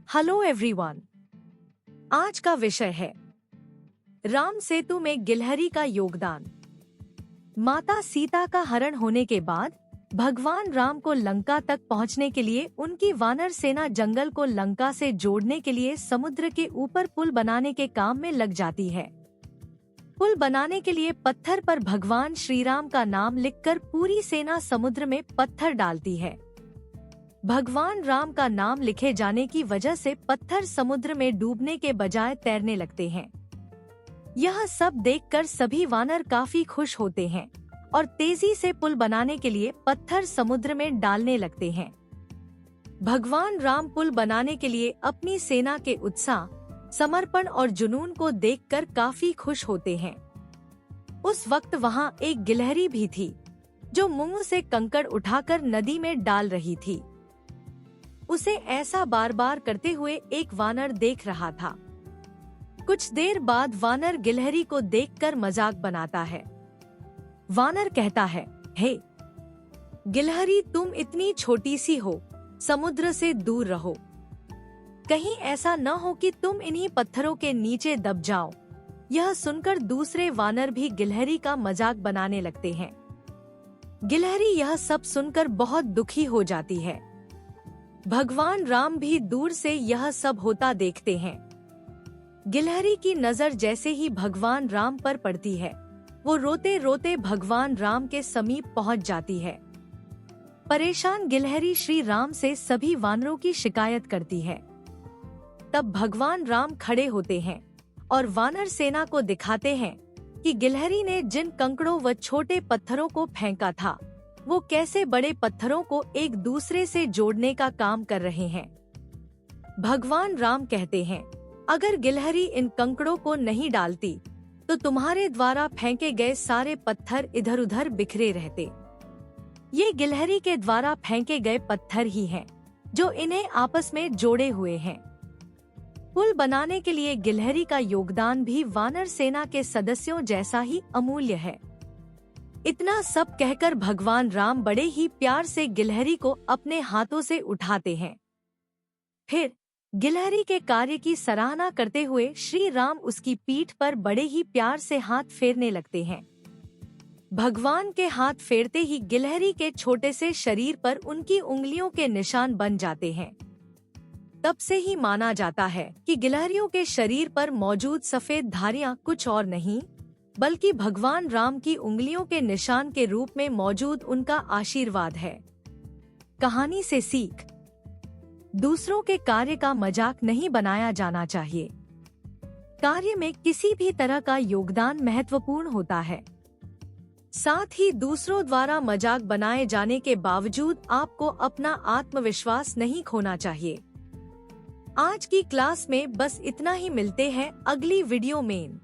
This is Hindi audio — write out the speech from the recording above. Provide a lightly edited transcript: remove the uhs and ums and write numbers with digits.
Hello everyone. आज का विषय है राम सेतु में गिलहरी का योगदान। माता सीता का हरण होने के बाद भगवान राम को लंका तक पहुंचने के लिए उनकी वानर सेना जंगल को लंका से जोड़ने के लिए समुद्र के ऊपर पुल बनाने के काम में लग जाती है। पुल बनाने के लिए पत्थर पर भगवान श्री राम का नाम लिखकर पूरी सेना समुद्र में पत्थर डालती है। भगवान राम का नाम लिखे जाने की वजह से पत्थर समुद्र में डूबने के बजाय तैरने लगते हैं। यह सब देखकर सभी वानर काफी खुश होते हैं और तेजी से पुल बनाने के लिए पत्थर समुद्र में डालने लगते हैं। भगवान राम पुल बनाने के लिए अपनी सेना के उत्साह, समर्पण और जुनून को देखकर काफी खुश होते हैं। उस वक्त वहाँ एक गिलहरी भी थी जो मुंह से कंकड़ उठाकर नदी में डाल रही थी। उसे ऐसा बार बार करते हुए एक वानर देख रहा था। कुछ देर बाद वानर गिलहरी को देखकर मजाक बनाता है। वानर कहता है, हे गिलहरी, तुम इतनी छोटी सी हो, समुद्र से दूर रहो। कहीं ऐसा न हो कि तुम इन्हीं पत्थरों के नीचे दब जाओ। यह सुनकर दूसरे वानर भी गिलहरी का मजाक बनाने लगते हैं। गिलहरी यह सब सुनकर बहुत दुखी हो जाती है। भगवान राम भी दूर से यह सब होता देखते हैं। गिलहरी की नजर जैसे ही भगवान राम पर पड़ती है, वो रोते रोते भगवान राम के समीप पहुंच जाती है। परेशान गिलहरी श्री राम से सभी वानरों की शिकायत करती है। तब भगवान राम खड़े होते हैं और वानर सेना को दिखाते हैं कि गिलहरी ने जिन कंकड़ों व छोटे पत्थरों को फेंका था, वो कैसे बड़े पत्थरों को एक दूसरे से जोड़ने का काम कर रहे हैं। भगवान राम कहते हैं, अगर गिलहरी इन कंकड़ों को नहीं डालती तो तुम्हारे द्वारा फेंके गए सारे पत्थर इधर उधर बिखरे रहते। ये गिलहरी के द्वारा फेंके गए पत्थर ही हैं, जो इन्हें आपस में जोड़े हुए हैं। पुल बनाने के लिए गिलहरी का योगदान भी वानर सेना के सदस्यों जैसा ही अमूल्य है। इतना सब कहकर भगवान राम बड़े ही प्यार से गिलहरी को अपने हाथों से उठाते हैं। फिर गिलहरी के कार्य की सराहना करते हुए श्री राम उसकी पीठ पर बड़े ही प्यार से हाथ फेरने लगते हैं। भगवान के हाथ फेरते ही गिलहरी के छोटे से शरीर पर उनकी उंगलियों के निशान बन जाते हैं। तब से ही माना जाता है कि गिलहरियों के शरीर पर मौजूद सफेद धारियां कुछ और नहीं बल्कि भगवान राम की उंगलियों के निशान के रूप में मौजूद उनका आशीर्वाद है। कहानी से सीख: दूसरों के कार्य का मजाक नहीं बनाया जाना चाहिए। कार्य में किसी भी तरह का योगदान महत्वपूर्ण होता है। साथ ही दूसरों द्वारा मजाक बनाए जाने के बावजूद आपको अपना आत्मविश्वास नहीं खोना चाहिए। आज की क्लास में बस इतना ही। मिलते हैं अगली वीडियो में।